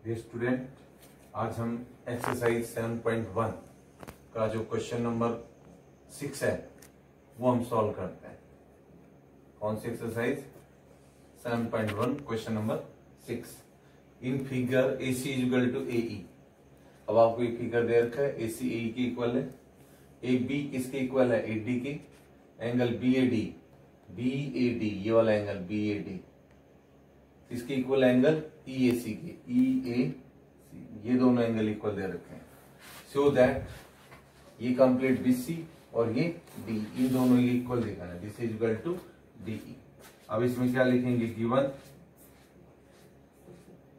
Dear student, आज हम exercise 7.1 का जो क्वेश्चन नंबर 6 है वो हम सॉल्व करते हैं। कौन सी exercise? 7.1 question number 6। In figure AC equal to AE। अब आपको ये फिगर दे रखा है, AC AE के इक्वल है, AB किसके इक्वल है? AD की। एंगल BAD ये वाला एंगल BAD इसके इक्वल एंगल EAC के, EAC ये दोनों एंगल इक्वल दे रखे हैं। सो दैट ये कंप्लीट BC और ये D, इन दोनों ये इक्वल दिखाना है। BC equal to DE। अब इसमें क्या लिखेंगे?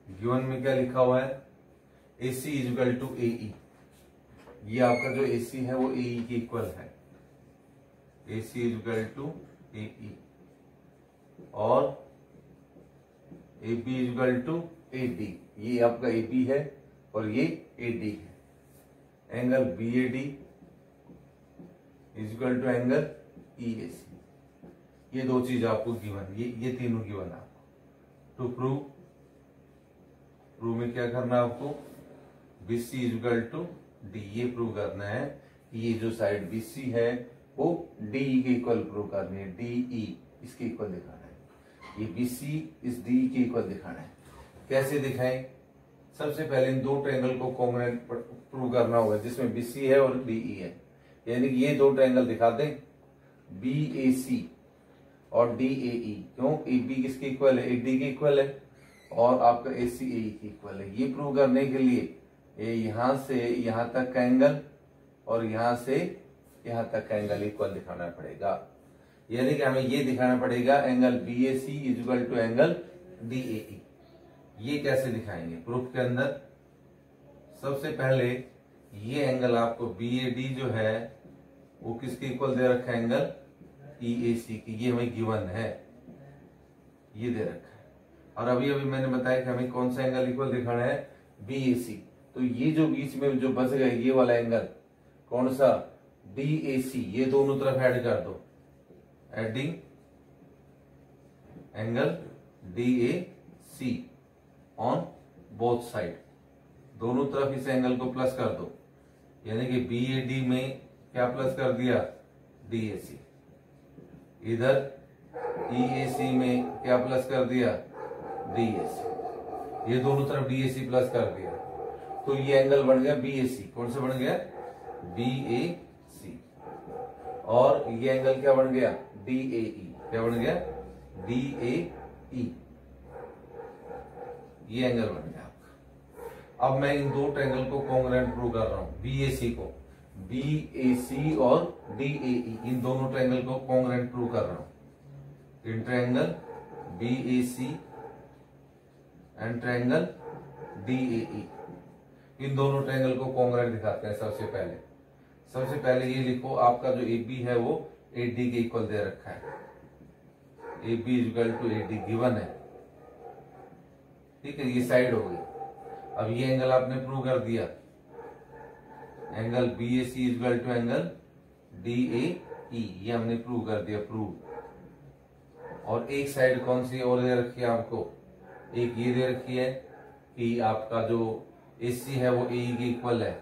गिवन में क्या लिखा हुआ है? AC equal to AE। ये आपका जो AC है वो AE के इक्वल है। AC इक्वल टू AE और AB इक्वल टू AD। ये आपका AB है और ये AD है। Angle BAD equal to angle EAC। ये दो चीज आपको गिवन, ये तीनों गिवन आपको। टू प्रूव में क्या करना है आपको? BC इक्वल टू D ये प्रूव करना है कि ये जो साइड BC है वो DE के इक्वल प्रूव करनी है। DE इसके इक्वल दिखाना है। ये BC इस DE के इक्वल दिखाना है। कैसे दिखाएं? सबसे पहले इन दो ट्रायंगल को कॉन्ग्रुएंट प्रूव करना होगा जिसमें BC है और DE है। यानी कि ये दो ट्रायंगल दिखा दें, BAC और DAE। क्यों? AB किसके इक्वल है? AD के इक्वल है और आपका AC AE के इक्वल है। ये प्रूव करने के लिए यहां से यहां तक का एंगल और यहां से यहां तक का एंगल इक्वल दिखाना पड़ेगा। यानी कि हमें ये दिखाना पड़ेगा angle BAC equal to angle DAE। ये कैसे दिखाएंगे प्रूफ के अंदर? सबसे पहले ये एंगल आपको BAD जो है वो किसके इक्वल दे रखा है? एंगल EAC की। ये हमें गिवन है, ये दे रखा है। और अभी मैंने बताया कि हमें कौन सा एंगल इक्वल दिखाना है? BAC। तो ये जो बीच में जो बच गया ये वाला एंगल कौन सा? DAC। ये दोनों तरफ ऐड कर दो, adding angle DAC on both side. दोनों तरफ इस एंगल को प्लस कर दो। यानी कि BAD में क्या प्लस कर दिया? DAC। इधर EAC में क्या प्लस कर दिया? DAC। ये दोनों तरफ DAC प्लस कर दिया तो ये एंगल बन गया BAC। कौन सा बन गया? BAC। और ये एंगल क्या बन गया? DAE। क्या बन गया? DAE। ये एंगल बन गया आपका। अब मैं इन दो ट्रायंगल को कॉन्ग्रुएंट प्रूव कर रहा हूं। BAC को, BAC और DAE इन दोनों ट्रायंगल को कॉन्ग्रुएंट प्रूव कर रहा हूं। In triangle BAC and triangle DAE इन दोनों ट्रायंगल को कॉन्ग्रुएंट दिखाते हैं। सबसे पहले ये लिखो, आपका जो AB है वो AD के इक्वल दे रखा है। AB equal to AD given है, ठीक है। ये साइड हो गई। अब ये एंगल आपने प्रूव कर दिया, angle BAC equal to angle DAE। ये हमने प्रूव कर दिया, प्रूव। और एक साइड कौन सी और दे रखी है आपको? एक ये दे रखी है कि आपका जो AC है वो AE के इक्वल है।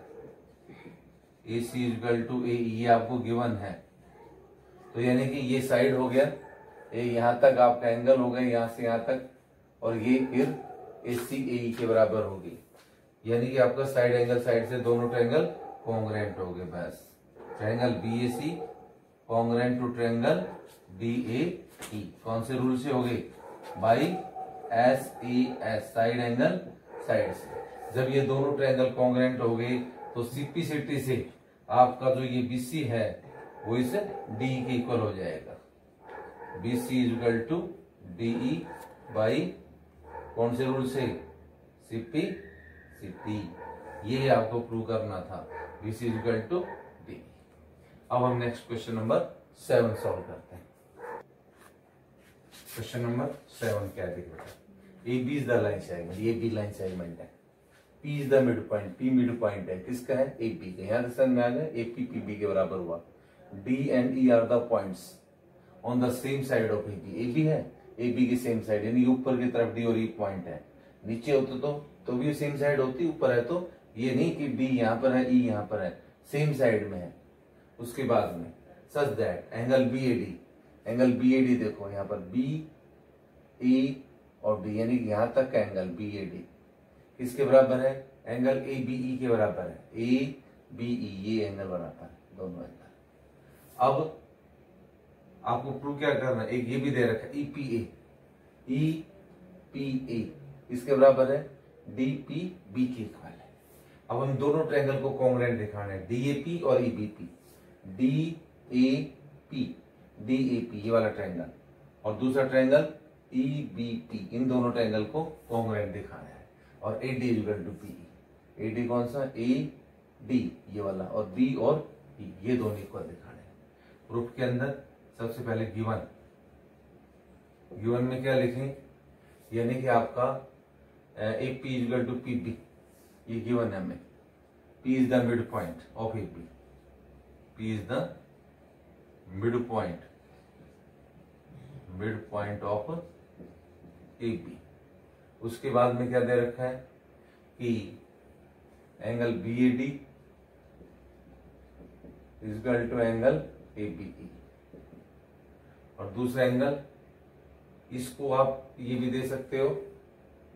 AC इक्वल टू AE ये आपको गिवन है। तो यानी कि ये साइड हो गया, यहां तक आपका एंगल हो गया, यहां से यहां तक, और ये फिर AC AE के बराबर होगी। यानी कि आपका साइड एंगल साइड से दोनों ट्रायंगल कॉन्ग्रुएंट हो गए। बस triangle BAC congruent to triangle DAE कौन से रूल से हो गए? By SAS, side angle side से। जब ये दोनों ट्रायंगल कॉन्ग्रुएंट हो गए तो सिंप्लिसिटी से आपका जो ये BC है वो इस DE के इक्वल हो जाएगा। BC equal to DE by कौन से रूल से? सिंप्लिसिटी। ये आपको प्रूव करना था, BC इक्वल टू DE। अब हम नेक्स्ट क्वेश्चन नंबर 7 सॉल्व करते हैं। क्वेश्चन नंबर 7 क्या है बेटा? AB is the line segment. ये B लाइन सेगमेंट है। P is the mid point. P mid point है, किसका है? AP का। यहां से समझ में आ गया, AP PB के बराबर हुआ। D and E are the points on the same side of AB। AB है, AB की सेम साइड यानी ऊपर की तरफ D और E पॉइंट है। नीचे होते तो भी सेम साइड होती, ऊपर है तो ये नहीं कि डी यहाँ पर है ई यहाँ पर है, सेम साइड में है। उसके बाद में such that angle B A D देखो यहाँ पर बी ए और डी यानी कि यहां तक का एंगल बी ए डी किसके बराबर है, एंगल ए बी ई के बराबर है, ए बी ई ये एंगल बराबर है दोनों एंगल। अब आपको प्रूव क्या करना है, एक ये भी दे रखा है ई पी ए इसके बराबर है डी पी बी के इक्वल है। अब हम दोनों ट्रायंगल को कॉन्ग्रुएंट दिखाना है, डी ए पी और E B P, D A P ये वाला ट्रायंगल और दूसरा ट्रायंगल ई बी पी, इन दोनों ट्रायंगल को कॉन्ग्रुएंट दिखाना है। और A D equal to P, A D कौन सा, ए डी ये वाला, और बी और ई ये दोनों इक्वल दिखाने हैं। प्रूफ के अंदर सबसे पहले गिवन में क्या लिखें, यानी कि आपका A P equal to P B, ये गिवन है हमें, P is the mid point of A B, P is the mid point of A B. उसके बाद में क्या दे रखा है कि angle B A D equal to angle A B E, और दूसरा एंगल इसको आप ये भी दे सकते हो,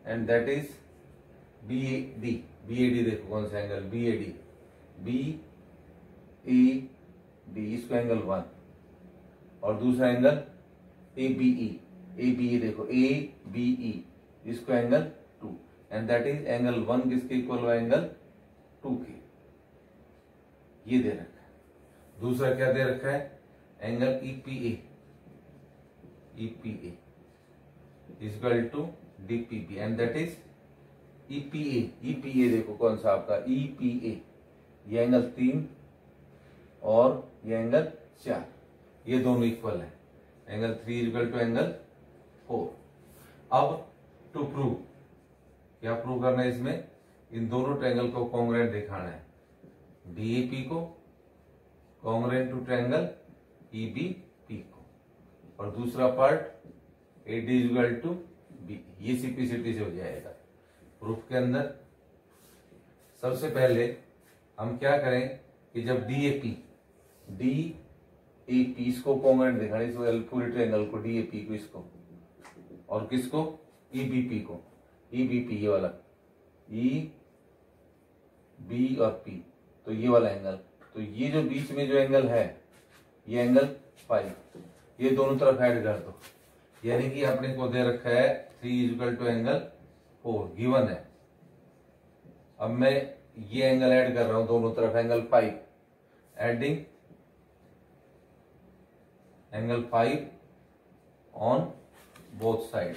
and that is B A D देखो कौन सा एंगल बी ए डी इसको एंगल 1, और दूसरा एंगल ए बी ई देखो ए बी ई इसको angle 2, and that is angle 1 किसके इक्वल हुआ, एंगल 2 के, ये दे रखा है। दूसरा क्या दे रखा है, angle E P A equal to D P B, and that is E P A देखो कौन सा आपका ई पी ए, ये एंगल 3 और ये एंगल 4, ये दोनों इक्वल है, एंगल 3 इक्वल टू एंगल 4। अब टू प्रूव, क्या प्रूव करना है इसमें, इन दोनों ट्रायंगल को कॉन्ग्रुएंट दिखाना है, डीएपी को कॉन्ग्रुएंट टू ट्रायंगल ईबीपी को, और दूसरा part AD equal to B, ये सिंपलिसिटी से हो जाएगा। प्रूफ के अंदर सबसे पहले हम क्या करें कि जब डीएपी इसको कॉन्ग्रुएंट दिखाना, इस पूरे ट्रायंगल को डीएपी को, इसको और किसको ईबीपी को, ईबीपी ये वाला ई बी और पी, तो ये वाला एंगल, तो ये जो बीच में जो एंगल है ये एंगल 5, ये दोनों तरफ ऐड कर दो, यानी कि अपने को दे रखा है 3 इक्वल टू एंगल 4 गिवन है। अब मैं ये एंगल ऐड कर रहा हूं दोनों तरफ, angle 5, adding angle 5 on both side,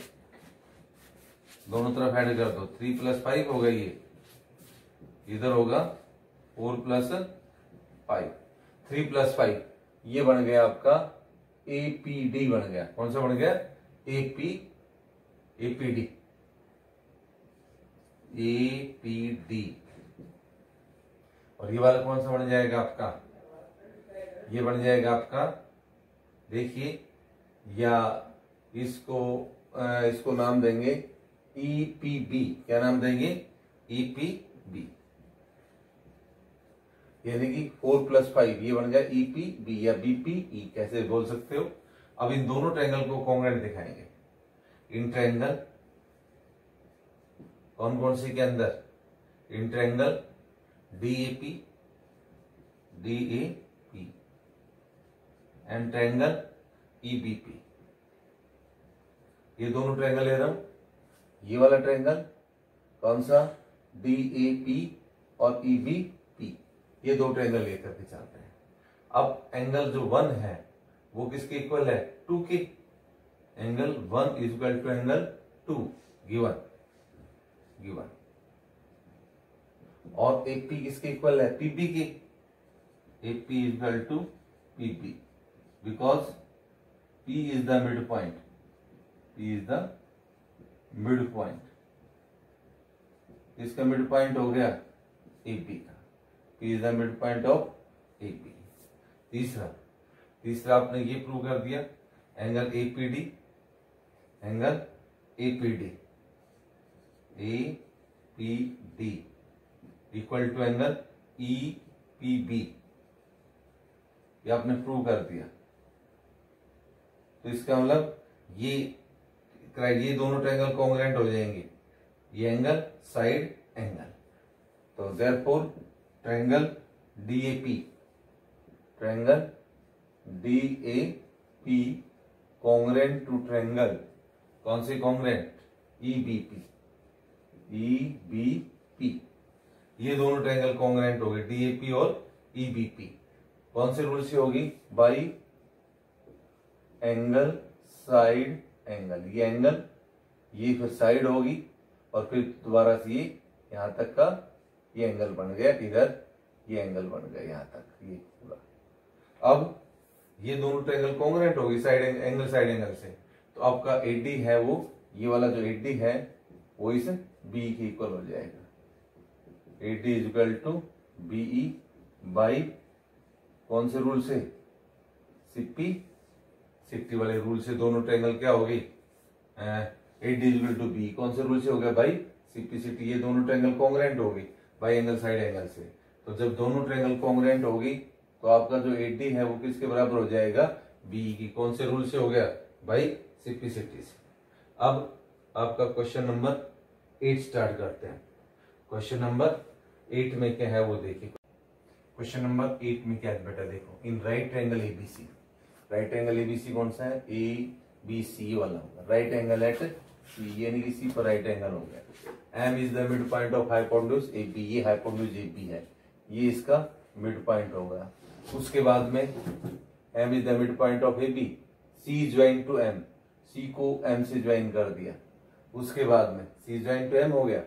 दोनों तरफ ऐड कर दो, 3 + 5 हो गई, ये इधर होगा 4 + 5, 3 + 5 ये बन गया आपका एपीडी बन गया। कौन सा बन गया, एपीडी और ये वाला कौन सा बन जाएगा आपका, ये बन जाएगा आपका, देखिए, या इसको नाम देंगे ईपीबी, क्या नाम देंगे, ईपीबी, यानी कि 4 + 5 ये बन गया ईपीबी या बीपीई, कैसे बोल सकते हो। अब इन दोनों ट्रायंगल को कॉन्ग्रुएंट दिखाएंगे, इन ट्रायंगल कौन कौन से के अंदर, in triangle DAP and triangle EBP, ये दोनों ट्रायंगल ले रहा हूं, ये वाला ट्रायंगल कौन सा, डीएपी और ईबीपी, ये दो ट्रायंगल लेकर के चलते हैं। अब एंगल जो 1 है वो किसके इक्वल है, 2 के, angle 1 equal to angle 2 given, और एपी किसके इक्वल है, पीबी के, AP equal to PB, because P is the mid point, इसका मिड पॉइंट हो गया एपी का, P is the mid point of AP. तीसरा आपने ये प्रूव कर दिया, angle APD A P D equal to angle E P B, ये आपने प्रूव कर दिया। तो इसका मतलब ये दोनों ट्रायंगल कॉन्ग्रुएंट हो जाएंगे, ये एंगल साइड एंगल। तो therefore triangle DAP, triangle DAP congruent to triangle, कौन से कॉन्ग्रुएंट, ईबीपी, ईबीपी, ये दोनों ट्रायंगल कॉन्ग्रुएंट हो गए, डीएपी और ईबीपी। कौन से रूल से होगी, बाई एंगल साइड एंगल, ये एंगल, ये फिर साइड होगी और फिर दोबारा से ये यहां तक का ये एंगल बन गया, इधर ये एंगल बन गया यहां तक, ये पूरा। अब ये दोनों ट्रायंगल कॉन्ग्रुएंट होगी साइड एंगल साइड एंगल से, तो आपका एडी है वो, ये वाला जो एडी है वो इस बी के इक्वल हो जाएगा। AD is equal to BE by कौन से रूल से, सिप्पी सिप्टी वाले रूल से दोनों ट्रायंगल क्या होगी, AD is equal to B, कौन से रूल से हो गया भाई, सिप्पी सिप्टी, ये दोनों ट्रायंगल कॉन्ग्रुएंट होगी बाई एंगल साइड एंगल से। तो जब दोनों ट्रायंगल कॉन्ग्रुएंट होगी तो आपका जो एडी है वो किसके बराबर हो जाएगा, बी की, कौन से रूल से हो गया भाई, सिप्पी सिप्टी से। अब आपका क्वेश्चन नंबर 8 स्टार्ट करते हैं। क्वेश्चन नंबर 8 में क्या है वो देखिए। क्वेश्चन नंबर 8 में क्या है बेटा, देखो, in right triangle ABC, right angle ABC कौन सा है, ए बी सी वाला होगा, राइट एंगल एट सी, यानी कि सी पर राइट एंगल हो गया। M is the mid point of hypotenuse A B, ये हाइपोटेन्यूज ए बी है, ये इसका मिड पॉइंट होगा। उसके बाद में M is the mid point of A B, C join to M, C को एम से ज्वाइन कर दिया। उसके बाद में सी ज्वाइन टू एम हो गया,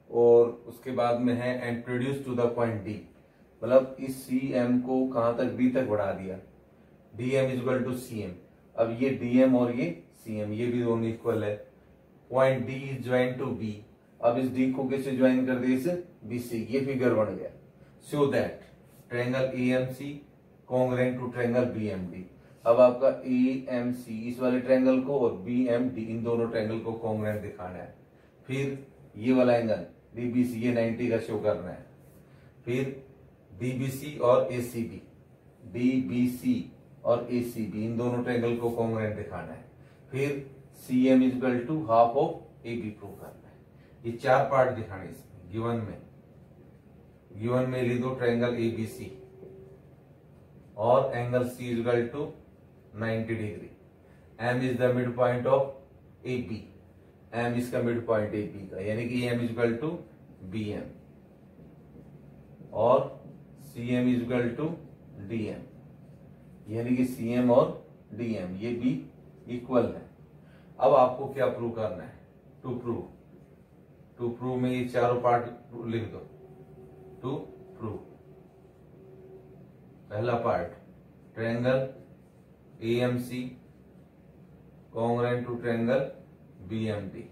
और उसके बाद में है and produce to the point D, मतलब इस सी एम को कहां तक, डी तक बढ़ा दिया, D M is equal to C M. अब ये डी एम और ये सी एम, ये भी दोनों इक्वल है। Point D is join to B, अब इस डी को कैसे ज्वाइन कर दिया, इस बी सी, ये फिगर बन गया। So that triangle A M C congruent to triangle B M D. अब आपका ए एम सी इस वाले ट्रायंगल को और बी एम डी इन दोनों ट्रायंगल को कॉन्ग्रुएंट दिखाना है। फिर ये वाला एंगल डीबीसी, ये 90 का शो करना है। फिर डीबीसी और एसीबी, डीबीसी और एसीबी इन दोनों ट्रायंगल को कॉन्ग्रुएंट दिखाना है। फिर C M is equal to half of A B prove करना है। ये 4 पार्ट दिखाने इसमें, गिवन में लिख दो ट्रायंगल एबीसी और angle C is equal to 90 degree. M is the mid point of A B, M इसका मिड पॉइंट ए बी का, यानी कि M is equal to B M, और C M is equal to D M, यानी कि C M और D M ये भी इक्वल है। अब आपको क्या प्रूव करना है, टू प्रूव में ये चारों पार्ट लिख दो। टू प्रूव, पहला part triangle A M C congruent to triangle B M D.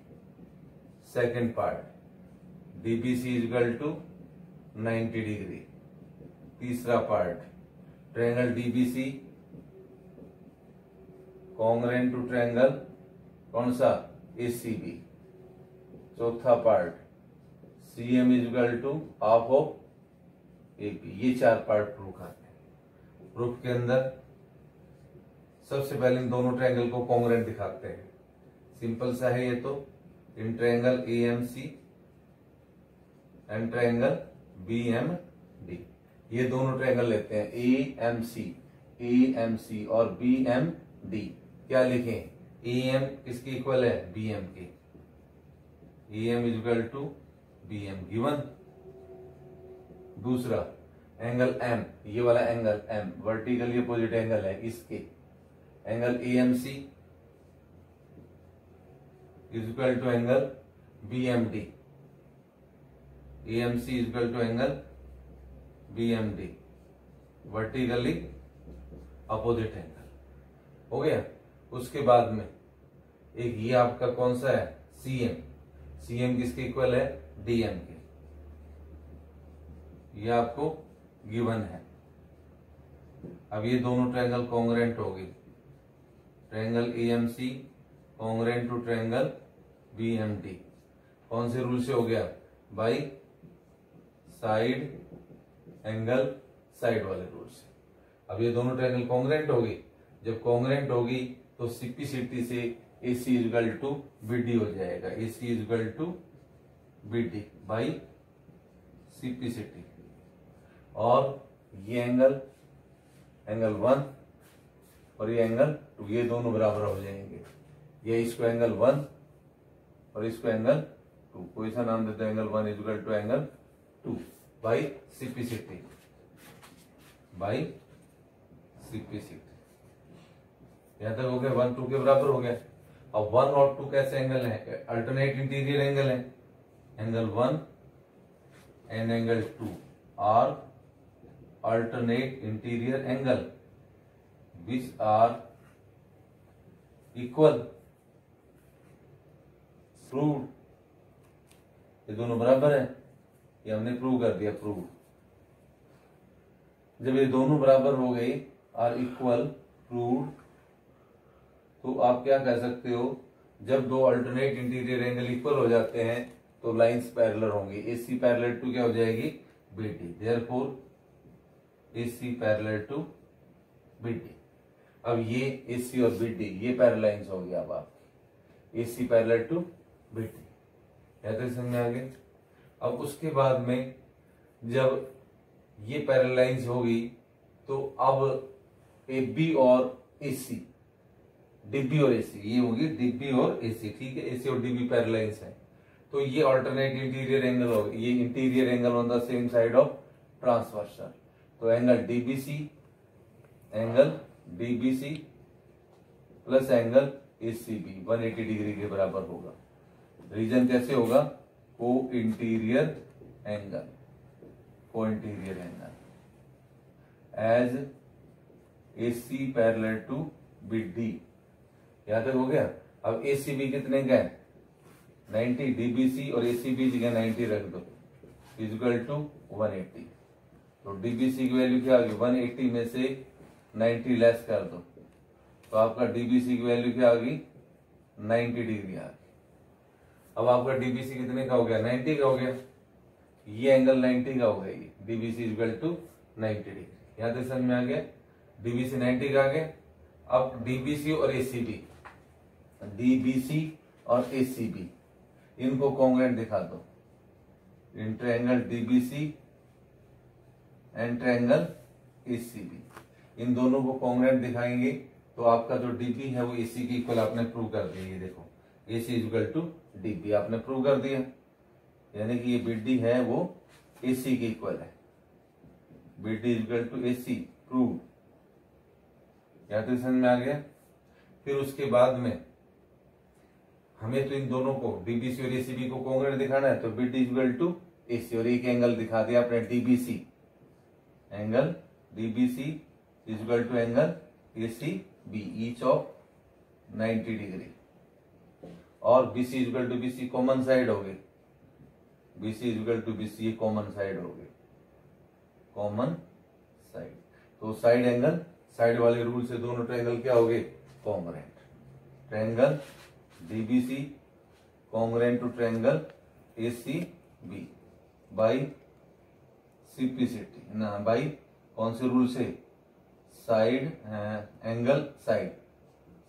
Second part DBC is equal to 90 degree. तीसरा part triangle DBC congruent to triangle कौन सा, एसीबी। चौथा part CM is equal to half of AP. ये 4 part prove करते हैं। Proof के अंदर सबसे पहले इन दोनों ट्रायंगल को कॉन्ग्रुएंट दिखाते हैं। सिंपल सा है ये तो, in triangle A M C and triangle B M D, ये दोनों ट्रायंगल लेते हैं, ए एम सी और बी एम डी। क्या लिखें, ए एम किसके इक्वल है, बी एम के, A M is equal to B M given. दूसरा एंगल एम, ये वाला angle M vertically opposite angle है इसके, angle A M C is equal to angle B M D, A M C is equal to angle B M D, vertically opposite angle हो गया। उसके बाद में एक ये आपका कौन सा है, सीएम, सीएम किसके इक्वल है, डीएम के, ये आपको गिवन है। अब ये दोनों ट्रायंगल कॉन्ग्रुएंट हो गई, triangle AMC congruent to triangle BMD. कौन से रूल से हो गया? बाई साइड एंगल साइड वाले रूल से। अब ये दोनों ट्रायंगल कॉन्ग्रुएंट होगी, जब कॉन्ग्रुएंट होगी तो सिपिसिटी से AC इक्वल टू BD हो जाएगा, AC equal to BD by CPCT. और ये एंगल 1 और ये एंगल 2, ये दोनों बराबर हो जाएंगे। ये इसको एंगल 1 और इसको एंगल 2, कोई सा नाम देते हैं, angle 1 equal to angle 2 by CPCT by CPCT. यहां तक हो गया, 1 2 के बराबर हो गया। अब 1 और 2 कैसे एंगल है? अल्टरनेट इंटीरियर एंगल है। Angle 1 and angle 2 are alternate interior angle which are equal. Proved, ये दोनों बराबर है, ये हमने प्रूव कर दिया। प्रूव, जब ये दोनों बराबर हो गई, आर इक्वल, प्रूव्ड, तो आप क्या कह सकते हो, जब दो अल्टरनेट इंटीरियर एंगल इक्वल हो जाते हैं तो लाइंस पैरेलल होंगी। AC पैरेलल टू क्या हो जाएगी? BD। Therefore AC parallel to BD। अब ये AC और BD ये पैरेलल लाइंस होगी। अब आपकी AC पैरेलल टू BD, या तो समझ में आ गया। अब उसके बाद में जब ये पैरेलल लाइंस होगी तो अब AB और AC, DB और AC, ये होगी DB और AC, ठीक है। AC और DB पैरेलल लाइंस है, तो ये अल्टरनेट इंटीरियर एंगल होगा। ये interior angle on the same side of transversal, तो angle DBC plus angle ACB 180 degree के बराबर होगा। रीजन कैसे होगा? Co interior angle as AC parallel to BD। यहां तक हो गया। अब ACB कितने का है? 90। DBC और ACB जगह 90 रख दो, इक्वल टू 180। तो DBC की वैल्यू क्या आ गई? 180 में से 90 लेस कर दो, तो आपका DBC की वैल्यू क्या आ गई? 90 डिग्री आ गई। अब आपका DBC कितने का हो गया? 90 का हो गया। ये एंगल 90 का हो गया, ये DBC इक्वल टू 90 डिग्री। यहां तक समझ में आ गया। DBC 90 का आ गया। अब DBC और ACB इनको कॉन्ग्रुएंट दिखा दो। In triangle DBC and triangle ACB, इन दोनों को कॉन्ग्रुएंट दिखाएंगे तो आपका जो DB है वो AC के इक्वल आपने प्रूव कर दिया। ये देखो, AC इक्वल टू DB आपने प्रूव कर दिया, यानी कि ये BD है वो AC के इक्वल है। BD equal to AC prove, या तो समझ में आ गया। फिर उसके बाद में हमें तो इन दोनों को DBC और ACB को कॉन्ग्रुएंट दिखाना है, तो BD इक्वल टू AC और एक एंगल दिखा दिया आपने DBC, angle DBC equal to angle ACB each of 90 degree. और BC equal to BC common side हो गई, BC इक्वल टू BC ये कॉमन साइड हो गई, कॉमन साइड। तो साइड एंगल साइड वाले रूल से दोनों ट्रायंगल क्या हो गए? Congruent. Triangle DBC congruent to triangle ACB by CPCT ना, बाई कौन से रूल से? Side angle side,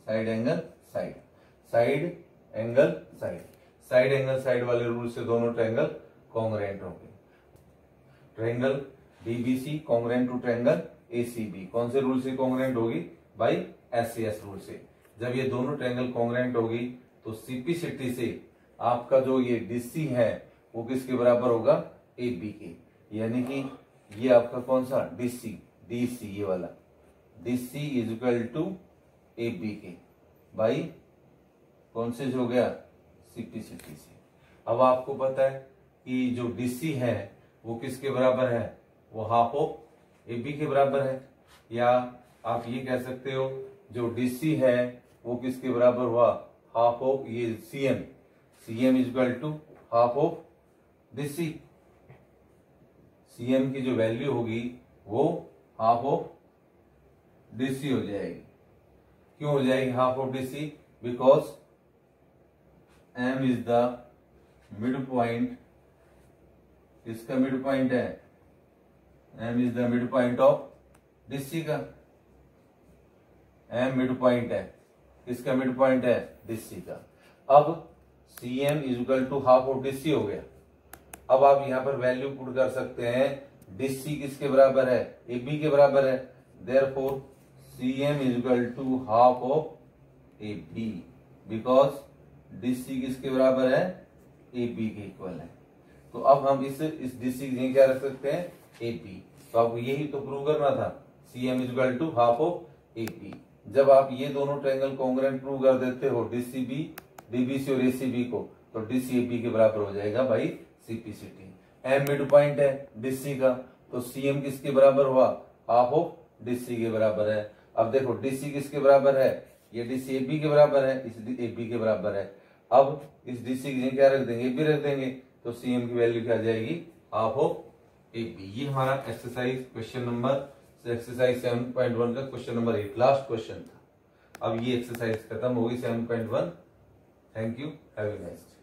side angle side, side angle side, side angle side वाले रूल से दोनों ट्रायंगल कॉन्ग्रुएंट होंगे। Triangle DBC congruent to triangle ACB कौन से रूल से कॉन्ग्रुएंट होगी? बाई SAS रूल से। जब ये दोनों ट्रायंगल कॉन्ग्रुएंट होगी तो सिपिसिटी से आपका जो ये DC है वो किसके बराबर होगा? AB के, यानी कि ये आपका कौन सा? DC ये वाला DC is equal to AB के बाई कौन से हो गया? सिपिसिटी से। अब आपको पता है कि जो DC है वो किसके बराबर है? वो हाफ ऑफ AB के बराबर है। या आप ये कह सकते हो जो DC है वो किसके बराबर हुआ? हाफ ऑफ ये CM is equal to half of DC। CM की जो वैल्यू होगी वो हाफ ऑफ DC हो जाएगी। क्यों हो जाएगी half of DC? Because M is the mid point, इसका मिड पॉइंट है, M is the mid point of DC का, एम मिड पॉइंट है, इसका मिड पॉइंट है डीसी का। अब C M is equal to half of DC हो गया। अब आप यहां पर वैल्यू पुट कर सकते हैं, डीसी किसके बराबर है, ए बी के बराबर है, therefore C M is equal to half of A B, because DC किसके बराबर है, ए बी के इक्वल है। तो अब हम इस डीसी की जगह क्या रख सकते हैं, ए बी। तो आपको यही तो प्रूव करना था, C M is equal to half of A B. जब आप ये दोनों ट्रायंगल कॉन्ग्रुएंट प्रूव कर देते हो, डीसीबी डीबीसी और एसीबी को, तो डीसीएबी के बराबर हो जाएगा भाई सीपीसीटी। एम मिड पॉइंट है डीसी का, तो सीएम किसके बराबर हुआ, हाफ ऑफ डीसी के बराबर है। अब देखो डीसी किसके बराबर है, ये डीसी एबी के बराबर है, इस एबी के बराबर है। अब इस डीसी की जगह क्या रख देंगे, एबी रख देंगे, तो सीएम की वैल्यू क्या आ जाएगी, हाफ ऑफ एबी। ये हमारा एक्सरसाइज क्वेश्चन नंबर एक्सरसाइज 7.1 का क्वेश्चन नंबर 8 लास्ट क्वेश्चन था। अब ये एक्सरसाइज खत्म होगी 7.1। Thank you, have a nice day.